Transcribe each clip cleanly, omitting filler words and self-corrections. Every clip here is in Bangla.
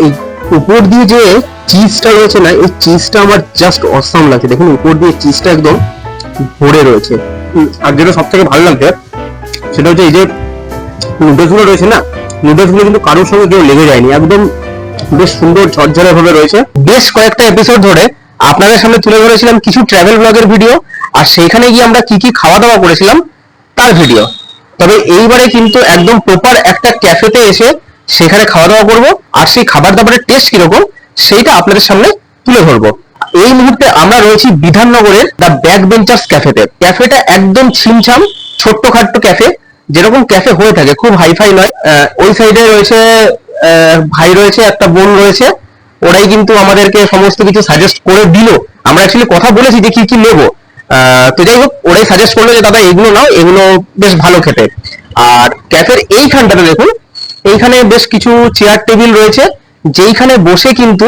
এই উপর দিয়ে যে চিজটা রয়েছে না, এই চিজটা আমার জাস্ট অসাম লাগছে। দেখুন উপর দিয়ে চিজটা একদম ভরে রয়েছে। আর যেটা সব থেকে ভালো লাগছে সেটা হচ্ছে এই যে নুডলস গুলো রয়েছে না, নুডলস গুলো কিন্তু কারোর সঙ্গে কেউ লেগে যায়নি, একদম বেশ সুন্দর ঝরঝরে ভাবে রয়েছে। বেশ কয়েকটা এপিসোড ধরে আপনাদের সামনে তুলে ধরেছিলাম কিছু ট্রাভেল ব্লগের ভিডিও, আর সেইখানে গিয়ে আমরা কি কি খাওয়া দাওয়া করেছিলাম তার ভিডিও। তবে এইবারে কিন্তু একদম প্রপার একটা ক্যাফেতে এসে সেখানে খাওয়া দাওয়া করব, আর সেই খাবার দাবারের টেস্ট কিরকম সেইটা আপনাদের সামনে তুলে ধরবো। এই মুহূর্তে আমরা রয়েছি বিধাননগরের দ্য ব্যাক বেঞ্চার্স ক্যাফেতে। ক্যাফেটা একদম ছিমছাম ছোট্টখাট্ট ক্যাফে, যেরকম ক্যাফে হয়ে থাকে, খুব হাইফাই নয়। ওই সাইডে রয়েছে ভাই রয়েছে, একটা বোন রয়েছে, ওরাই কিন্তু আমাদেরকে সমস্ত কিছু সাজেস্ট করে দিল। আমরা অ্যাকচুয়ালি কথা বলেছি যে কি কি নেবো, তো যাই হোক ওরাই সাজেস্ট করলো যে দাদা এগুলো নাও, এগুলো বেশ ভালো খেতে। আর ক্যাফের এইখানটাতে দেখুন, এইখানে বেশ কিছু চেয়ার টেবিল রয়েছে, যেইখানে বসে কিন্তু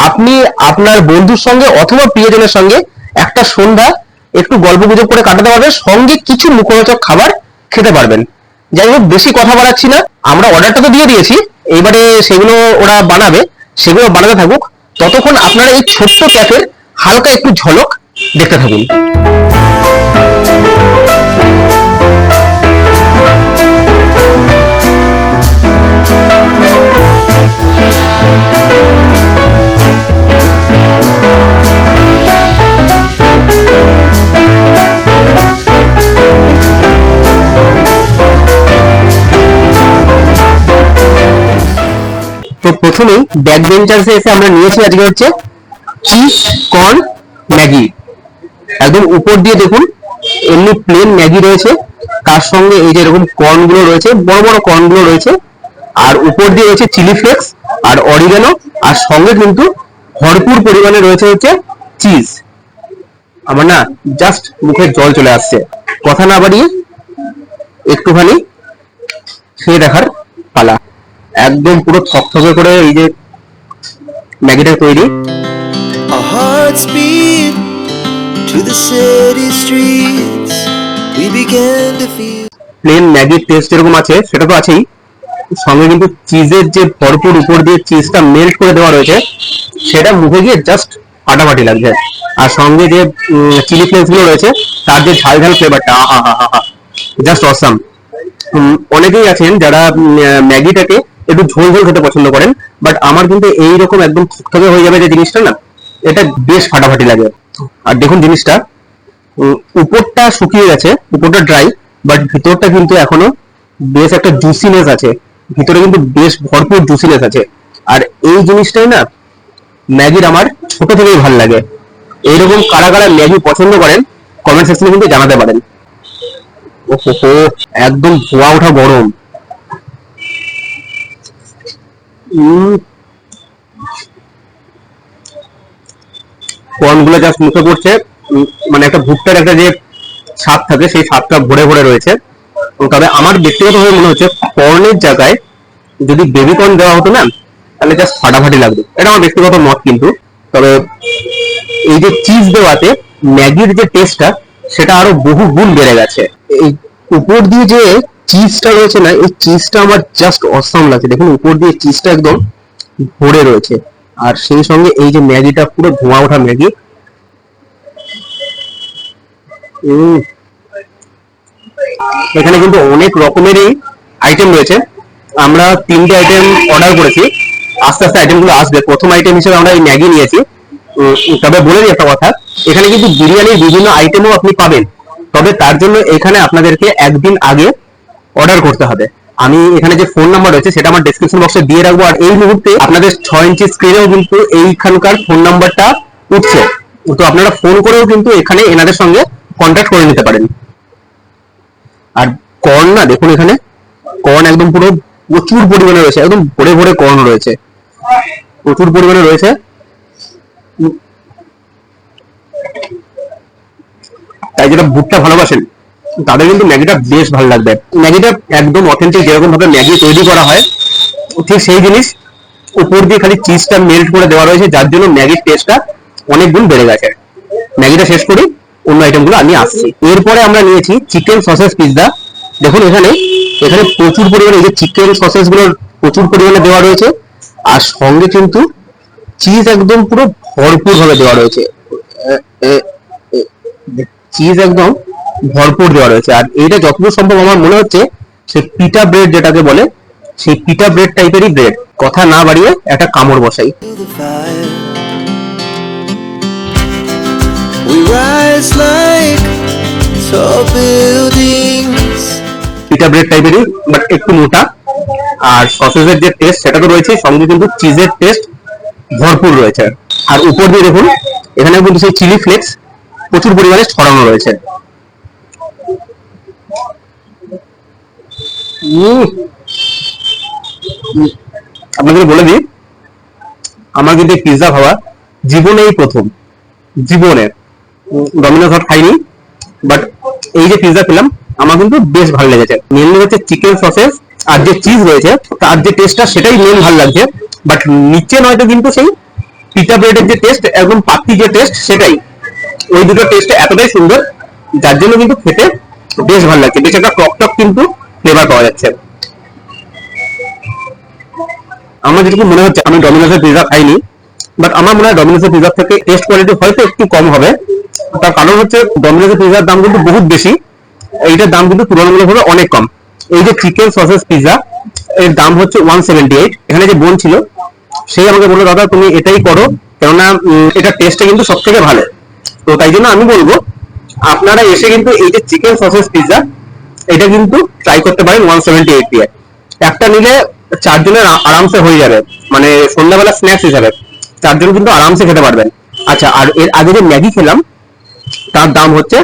আপনি আপনার বন্ধুর সঙ্গে অথবা প্রিয়জনের সঙ্গে একটা সন্ধ্যা একটু গল্প গুজব করে কাটাতে পারবেন, সঙ্গে কিছু মুখরোচক খাবার খেতে পারবেন। যাই হোক বেশি কথা বাড়াচ্ছি না, আমরা অর্ডারটা তো দিয়ে দিয়েছি, এইবারে সেগুলো ওরা বানাবে, সেগুলো বানাতে থাকুক। ততক্ষণ আপনারা এই ছোট্ট ক্যাফের হালকা একটু ঝলক দেখতে থাকুন। তো প্রথমেই ব্যাক বেঞ্চার্সে এসে আমরা নিয়েছি আজকে হচ্ছে চিজ কর্ন ম্যাগি। একদম উপর দিয়ে দেখুন এমনি প্লেন ম্যাগি রয়েছে, তার সঙ্গে এই যে এরকম কর্ন গুলো রয়েছে, বড় বড় কর্ন গুলো রয়েছে, আর উপর দিয়ে রয়েছে চিলি ফ্লেক্স আর অরিগানো, আর সঙ্গে কিন্তু ভরপুর পরিমাণে রয়েছে হচ্ছে চিজ। আমার না জাস্ট মুখে জল চলে আসছে। কথা না বাড়িয়ে একটুখানি খেয়ে দেখার পালা। একদম পুরো থকথকে করে এই যে ম্যাগিটা তৈরি। Our hearts beat to the city streets. We began to feel plain ম্যাগির টেস্ট যেরকম আছে সেটা তো আছেই, সঙ্গে কিন্তু চিজের যে ভরপুর উপর দিয়ে চিজটা মেল্ট করে দেওয়া রয়েছে, সেটা মুখে গিয়ে জাস্ট ফাটাফাটি লাগছে। আর সঙ্গে যে চিলি ফ্লেক্স গুলো রয়েছে তার যে ঝাল ঝাল ফ্লেভারটা, জাস্ট অসাম। অনেকেই আছেন যারা ম্যাগিটাকে একটু ঝোল ঝোল খেতে পছন্দ করেন, বাট আমার কিন্তু এইরকম একদম থকথকে হয়ে যাবে যে জিনিসটা না, এটা বেশ ফাটাফাটি লাগে। আর দেখুন জিনিসটা উপরটা শুকিয়ে গেছে, উপরটা ড্রাই, বাট ভিতরটা কিন্তু এখনো বেশ একটা জুসিনেস আছে, ভিতরে কিন্তু বেশ ভরপুর জুসিনেস আছে। আর এই জিনিসটাই না ম্যাগির আমার ছোট থেকেই ভালো লাগে। এইরকম কারা কারা ম্যাগি পছন্দ করেন কমেন্ট সেকশনে কিন্তু জানাতে পারেন। ওহো, একদম ধোয়া ওঠা গরম। কর্ন গুলো জাস্ট মুখে পড়ছে, মানে একটা ভুট্টার একটা যে স্বাদ থাকে সেই স্বাদটা ভরে ভরে রয়েছে। তবে আমার ব্যক্তিগতভাবে মনে হচ্ছে কর্নের জায়গায় যদি বেবি কর্ন দেওয়া হতো না, তাহলে জাস্ট ফাটাফাটি লাগবে। এটা আমার ব্যক্তিগত মত কিন্তু। তবে এই যে চিজ দেওয়াতে ম্যাগির যে টেস্টটা সেটা আরো বহু গুণ বেড়ে গেছে। এই উপর দিয়ে যে চিজটা রয়েছে না, এই চিজটা আমার জাস্ট অসাম লাগছে। দেখুন উপর দিয়ে চিজটা একদম ভরে রয়েছে, আর সেই সঙ্গে এই যে ম্যাগিটা পুরো ধোঁয়া ওঠা ম্যাগি। এখানে কিন্তু অনেক রকমেরই আইটেম রয়েছে। আমরা 3টে আইটেম অর্ডার করেছি, আস্তে আস্তে আইটেম গুলো আসবে। প্রথম আইটেম হিসেবে আমরা এই ম্যাগি নিয়েছি। তবে বলে দিই একটা কথা, এখানে কিন্তু বিরিয়ানির বিভিন্ন আইটেমও আপনি পাবেন, তবে তার জন্য এখানে আপনাদেরকে একদিন আগে অর্ডার করতে হবে। আমি এখানে যে ফোন নাম্বার রয়েছে সেটা আমার ডেসক্রিপশন বক্সে দিয়ে রাখবো, আর এই মুহূর্তে আপনাদের 6 ইঞ্চি স্ক্রিনেও কিন্তু এইখানকার ফোন নাম্বারটা উঠছে, তো আপনারা ফোন করেও কিন্তু এখানে এনাদের সঙ্গে কন্ট্যাক্ট করে নিতে পারেন। আর কর্ন না দেখুন, এখানে কর্ন একদম পুরো প্রচুর পরিমাণে রয়েছে, একদম ভরে ভরে কর্ন রয়েছে, প্রচুর পরিমাণে রয়েছে। তাই যারা ভুট্টা ভালোবাসেন তাদের কিন্তু ম্যাগিটা বেশ ভালো লাগবে। ম্যাগিটা একদম অথেন্টিক যেরকম ভাবে ম্যাগি তৈরি করা হয় ঠিক সেই জিনিস, উপর দিয়ে খালি চিজটা মেল্ট করে দেওয়া রয়েছে, যার জন্য ম্যাগির টেস্টটা অনেক গুণ বেড়ে গেছে। ম্যাগিটা শেষ করি, অন্য আইটেমগুলো আমি আসছি। এরপরে আমরা নিয়েছি চিকেন সসেস পিৎজা। দেখুন এখানে প্রচুর পরিমাণে এই যে চিকেন সসেস গুলো প্রচুর পরিমাণে দেওয়া রয়েছে, আর সঙ্গে কিন্তু চিজ একদম পুরো ভরপুর ভাবে দেওয়া রয়েছে, চিজ একদম ভরপুর দেওয়া রয়েছে। আর এইটা যতদূর সম্ভব আমার মনে হচ্ছে সেই পিটা ব্রেড যেটাকে বলে, সেই পিটা ব্রেড টাইপেরই ব্রেড। কথা না বাড়িয়ে একটা কামড় বসাই। the fire. We rise like tall buildings. পিটা ব্রেড টাইপেরই বাট একটু মোটা। আর সসেজের যে টেস্ট সেটা তো রয়েছে, সঙ্গে কিন্তু চিজের টেস্ট ভরপুর রয়েছে। আর উপর দিয়ে দেখুন এখানে কিন্তু সেই চিলি ফ্লেক্স প্রচুর পরিমাণে ছড়ানো রয়েছে। আপনাদের বলে দিই, আমার কিন্তু পিৎজা খাওয়া জীবনেই প্রথম, জীবনে ডমিনোস হট খাইনি, বাট এই যে পিৎজা খেলাম আমার কিন্তু বেশ ভালো লেগেছে। মেনলি হচ্ছে চিকেন সসেস আর যে চিজ রয়েছে তার যে টেস্টটা সেটাই মেন ভালো লাগছে। বাট নিচে নয়তো কিন্তু সেই পিটা ব্রেডের যে টেস্ট, একদম পাতি যে টেস্ট সেটাই, ওই দুটো টেস্ট এতটাই সুন্দর যার জন্য কিন্তু খেতে বেশ ভালো লাগছে। বেশ একটা টক টক কিন্তু ফ্লেভার পাওয়া যাচ্ছে। আমার যেটুকু মনে হচ্ছে, আমি ডমিনোসের পিৎজা খাইনি, বাট আমার মনে হয় ডমিনোসের পিৎজার থেকে টেস্ট কোয়ালিটি হয়তো একটু কম হবে। তার কারণ হচ্ছে ডমিনোসের পিৎজার দাম কিন্তু বহুত বেশি, এইটার দাম কিন্তু তুলনামূলকভাবে অনেক কম। এই যে চিকেন সসেস পিৎজা, এর দাম হচ্ছে 178। এখানে যে বোন ছিল সেই আমাকে বললো দাদা তুমি এটাই করো, কেননা এটা টেস্টটা কিন্তু সব থেকে ভালো। তো তাই জন্য আমি বলবো আপনারা এসে কিন্তু এই যে চিকেন সসেস পিৎজা এটা কিন্তু ট্রাই করতে পারেন 178 দিয়ে। একটা নিলে চারজনের আরামসে হয়ে যাবে, মানে সন্ধ্যাবেলা স্ন্যাক্স হিসাবে চারজন কিন্তু আরামসে খেতে পারবেন। আচ্ছা, আর এর আগে যে ম্যাগি খেলাম তার দাম হচ্ছে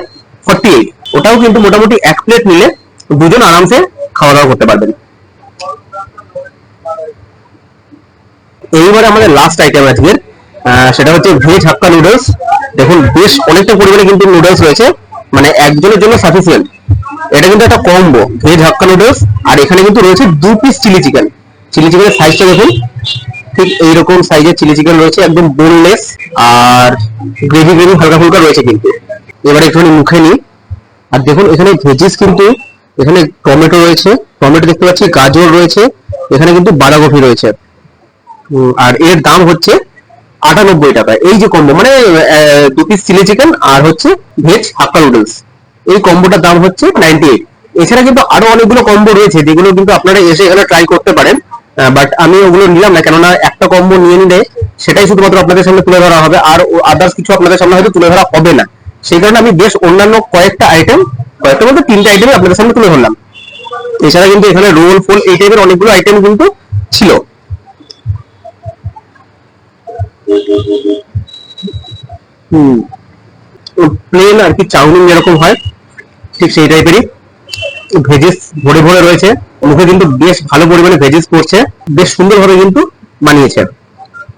48, ওটাও কিন্তু মোটামুটি এক প্লেট নিলে দুজন আরামসে খাওয়া দাওয়া করতে পারবেন। এইবারে আমাদের লাস্ট আইটেম আজকের, সেটা হচ্ছে ভেজ হাক্কা নুডলস। দেখুন বেশ অনেকটা পরিমাণে কিন্তু নুডলস রয়েছে, মানে একজনের জন্য সাফিসিয়েন্ট। এটা কিন্তু একটা কম্বো ভেজ হাক্কা নুডলস, আর এখানে কিন্তু রয়েছে 2 পিস চিলি চিকেন। চিলি চিকেনের সাইজটা দেখুন, ঠিক এইরকম সাইজের চিলি চিকেন রয়েছে, একদম বোনলেস। আর গ্রেভি গ্রেভি হালকা ফুলকা রয়েছে কিন্তু। এবারে একটুখানি মুখে নিই। আর দেখুন এখানে ভেজিস কিন্তু, এখানে টমেটো রয়েছে, টমেটো দেখতে পাচ্ছি, গাজর রয়েছে, এখানে কিন্তু বাঁধাকপি রয়েছে। আর এর দাম হচ্ছে 98 টাকা। এই যে কম্বো, মানে 2 পিস চিলি চিকেন আর হচ্ছে ভেজ হাক্কা নুডলস, এই কম্বোটার দাম হচ্ছে 98। এছাড়া কিন্তু আরো অনেকগুলো কম্বো রয়েছে যেগুলো কিন্তু আপনারা এসে এখানে ট্রাই করতে পারেন, বাট আমি ওগুলো নিলাম না, কেননা একটা কম্বো নিয়ে নিলে সেটাই শুধুমাত্র আপনাদের সামনে তুলে ধরা হবে, আর আদার্স কিছু আপনাদের সামনে হয়তো তুলে ধরা হবে না। সেই কারণে আমি বেশ অন্যান্য কয়েকটা আইটেম, কয়েকটা বলতে 3টে আইটেমই আপনাদের সামনে তুলে ধরলাম। এছাড়া কিন্তু এখানে রোল ফোল এই টাইপের অনেকগুলো আইটেম কিন্তু ছিল। প্লেন আর কি চাউমিন যেরকম হয় ঠিক সেই টাইপেরই ভেজিস ভরে ভরে রয়েছে। মুখে কিন্তু বেশ ভালো পরিমাণে ভেজিস পড়ছে, বেশ সুন্দরভাবে কিন্তু বানিয়েছে,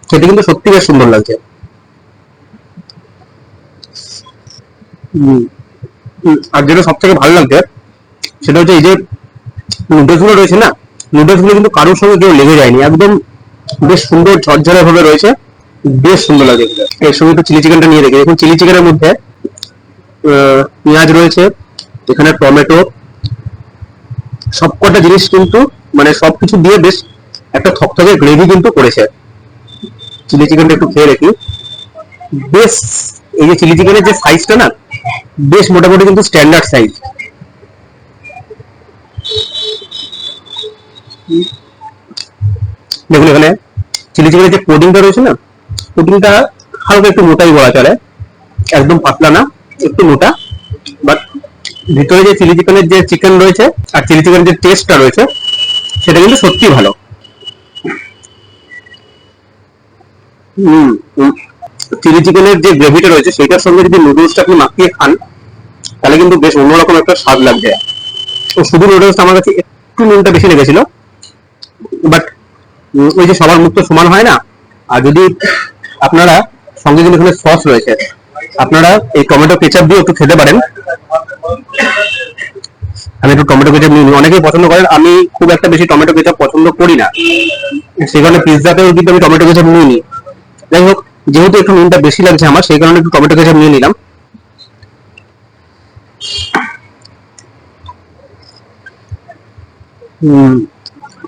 সেটা কিন্তু সত্যি বেশ সুন্দর লাগছে। আর যেটা সব থেকে ভালো লাগছে সেটা হচ্ছে এই যে নুডলস গুলো রয়েছে না, নুডলস গুলো কিন্তু কারোর সঙ্গে কেউ লেগে যায়নি, একদম বেশ সুন্দর ঝরঝরে ভাবে রয়েছে, বেশ সুন্দর লাগে। এর সঙ্গে একটু চিলি চিকেনটা নিয়ে রেখে দেখুন, চিলি চিকেনের মধ্যে পেঁয়াজ রয়েছে, এখানে টমেটো, সবকটা জিনিস কিন্তু মানে সবকিছু দিয়ে বেশ একটা থকথকে গ্রেভি কিন্তু করেছে। চিলি চিকেনটা একটু খেয়ে রেখি। বেশ, এই যে চিলি চিকেনের যে সাইজটা না, বেশ মোটামুটি কিন্তু স্ট্যান্ডার্ড সাইজ। দেখুন এখানে চিলি চিকেনের যে কোডিংটা রয়েছে না, কোডিংটা হালকা একটু মোটাই বলা চলে, একদম পাতলা না, একটু মোটা। বাট ভিতরে যে চিলি চিকেনের যে চিকেন রয়েছে আর চিলি চিকেনের যে টেস্টটা রয়েছে সেটা কিন্তু সত্যি ভালো। চিলি চিকেনের যে গ্রেভিটা রয়েছে সেটার সঙ্গে যদি নুডলসটা আপনি মাখিয়ে খান তাহলে কিন্তু বেশ অন্যরকম একটা স্বাদ লাগবে। তো শুধু নুডলসটা আমার কাছে একটু নুনটা বেশি লেগেছিল, বাট ওই যে সবার মুখ তো সমান হয় না। আর যদি আপনারা সঙ্গে যদি এখানে সস রয়েছে, আপনারা এই টমেটো কেচাপ দিয়ে একটু খেতে পারেন। আমি একটু টমেটো কেচাপ নিয়ে নিই, অনেকেই পছন্দ করেন, আমি খুব একটা বেশি টমেটো কেচাপ পছন্দ করি না, সেই কারণে পিৎজাতেও কিন্তু আমি টমেটো কেচাপ নিয়ে নিই। যাই হোক, যেহেতু একটু নুনটা বেশি লাগছে আমার, সেই কারণে একটু টমেটো কেচাপ নিয়ে নিলাম।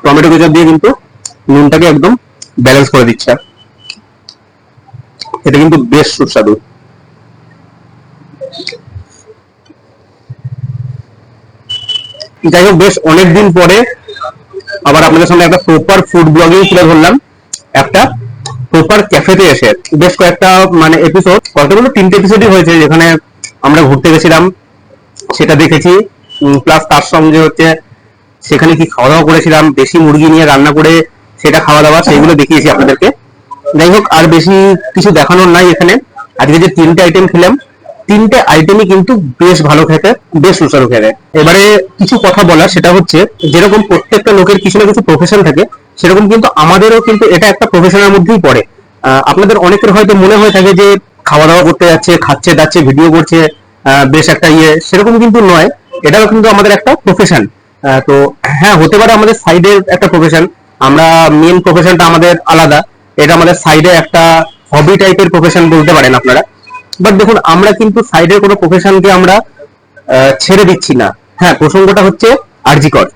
টমেটো কেচাপ দিয়ে কিন্তু নুনটাকে একদম ব্যালেন্স করে দিচ্ছে। এটা কিন্তু বেশ সুস্বাদু। যাই হোক, বেশ অনেকদিন পরে আবার আপনাদের সামনে একটা প্রপার ফুড ব্লগিং তুলে ধরলাম, একটা প্রপার ক্যাফেতে এসে। বেশ কয়েকটা মানে এপিসোড, কতগুলো 3টে এপিসোডই হয়েছে যেখানে আমরা ঘুরতে গেছিলাম, সেটা দেখেছি। প্লাস তার সঙ্গে হচ্ছে সেখানে কি খাওয়া দাওয়া করেছিলাম, দেশি মুরগি নিয়ে রান্না করে সেটা খাওয়া দাওয়া, সেইগুলো দেখিয়েছি আপনাদেরকে। যাই হোক, আর বেশি কিছু দেখানোর নাই এখানে। আজকে যে 3টে আইটেম খেলাম, 3টে আইটেমই কিন্তু বেশ ভালো খেতে, বেশ সুস্বাদু খেতে। এবারে কিছু কথা বলার, সেটা হচ্ছে যেরকম প্রত্যেকটা লোকের কিছু না কিছু প্রফেশন থাকে, সেরকম কিন্তু আমাদেরও কিন্তু এটা একটা প্রফেশনের মধ্যেই পড়ে। আপনাদের অনেকের হয়তো মনে হয়ে থাকে যে খাওয়া দাওয়া করতে যাচ্ছে, খাচ্ছে দাচ্ছে, ভিডিও করছে, বেশ একটা সেরকম কিন্তু নয়। এটাও কিন্তু আমাদের একটা প্রফেশন। তো হ্যাঁ, হতে পারে আমাদের সাইডের একটা প্রফেশন, আমরা মেন প্রফেশনটা আমাদের আলাদা, এটা আমাদের সাইডে একটা হবি টাইপের প্রফেশন বলতে পারেন আপনারা। বাট দেখুন, আমরা কিন্তু সাইডের কোনো প্রফেশনকে আমরা ছেড়ে দিচ্ছি না। হ্যাঁ, প্রসঙ্গটা হচ্ছে আরজিকর।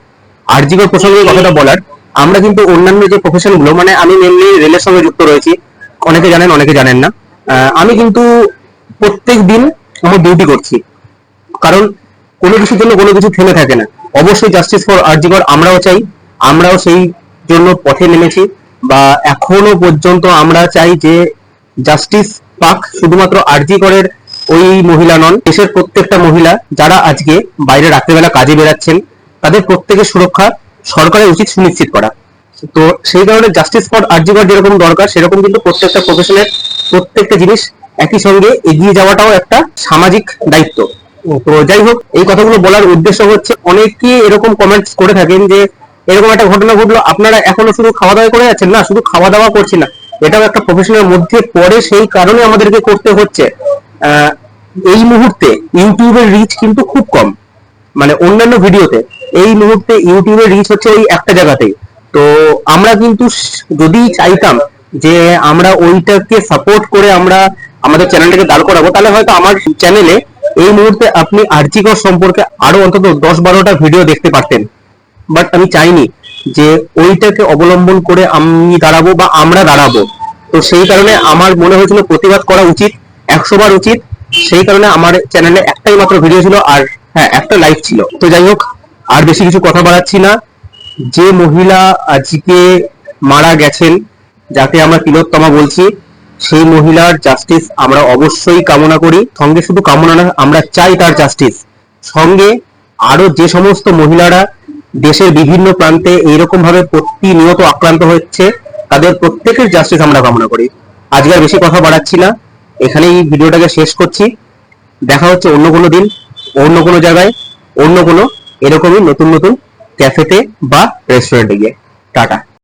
আরজিকর প্রসঙ্গে কথাটা বলার, আমরা কিন্তু অন্যান্য যে প্রফেশন গুলো, মানে আমি মেনলি রেলের সঙ্গে যুক্ত রয়েছি, অনেকে জানেন অনেকে জানেন না। আমি কিন্তু প্রত্যেক দিন আমার ডিউটি করছি, কারণ কোনো কিছুর জন্য কোনো কিছু থেমে থাকে না। অবশ্যই জাস্টিস ফর আরজিকর আমরাও চাই, আমরাও সেই জন্য পথে নেমেছি, বা এখনো পর্যন্ত আমরা চাই যে জাস্টিস পাক। শুধুমাত্র আরজিকরের ওই মহিলা নন, দেশের প্রত্যেকটা মহিলা যারা আজকে বাইরে রাত্রেবেলা কাজে বেরাচ্ছেন, তাদের প্রত্যেকের সুরক্ষা সরকারের উচিত সুনিশ্চিত করা। তো সেই কারণে জাস্টিস ফর আরজিকর যেরকম দরকার, সেরকম কিন্তু প্রত্যেকটা প্রফেশনের প্রত্যেকটা জিনিস একই সঙ্গে এগিয়ে যাওয়াটাও একটা সামাজিক দায়িত্ব। তো যাই হোক, এই কথাগুলো বলার উদ্দেশ্য হচ্ছে, অনেকে এরকম কমেন্টস করে থাকেন যে এরকম একটা ঘটনা ঘটলো, আপনারা এখনো শুধু খাওয়া দাওয়া করে যাচ্ছেন। না, শুধু খাওয়া দাওয়া করছি না, এটাও একটা প্রফেশনের মধ্যে পড়ে, সেই কারণে আমাদেরকে করতে হচ্ছে। এই মুহূর্তে ইউটিউবের রিচ কিন্তু খুব কম, মানে অন্যান্য ভিডিওতে এই মুহূর্তে ইউটিউবের রিচ হচ্ছে ওই একটা জায়গাতেই। তো আমরা কিন্তু যদি চাইতাম যে আমরা ওইটাকে সাপোর্ট করে আমরা আমাদের চ্যানেলটাকে দাঁড় করাবো, তাহলে হয়তো আমার চ্যানেলে এই মুহূর্তে আপনি আরজিকর সম্পর্কে আরো অন্তত 10-12টা ভিডিও দেখতে পারতেন। বাট আমি চাইনি যে ওইটাকে অবলম্বন করে আমি দাঁড়াবো বা আমরা দাঁড়াবো। তো সেই কারণে আমার মনে হয়েছিল প্রতিবাদ করা উচিত, 100 বার উচিত। সেই কারণে আমার চ্যানেলে একটাই মাত্র ভিডিও ছিল, আর হ্যাঁ, একটা লাইভ ছিল। তো যাই হোক, আর বেশি কিছু কথা বাড়াচ্ছি না। যে মহিলা আজকে মারা গেছেন, যাকে আমরা তিলোত্তমা বলছি, সেই মহিলার জাস্টিস আমরা অবশ্যই কামনা করি। সঙ্গে শুধু কামনা না, আমরা চাই তার জাস্টিস। সঙ্গে আরো যে সমস্ত মহিলারা দেশের বিভিন্ন প্রান্তে এইরকম ভাবে প্রতিনিয়ত আক্রান্ত হচ্ছে, তাদের প্রত্যেকের জাস্টিস আমরা কামনা করি। আজকে আর বেশি কথা বাড়াচ্ছি না, এখানেই ভিডিওটাকে শেষ করছি। দেখা হচ্ছে অন্য কোনো দিন, অন্য কোনো জায়গায়, অন্য কোনো এরকমই নতুন নতুন ক্যাফেতে বা রেস্টুরেন্টে গিয়ে। টাটা।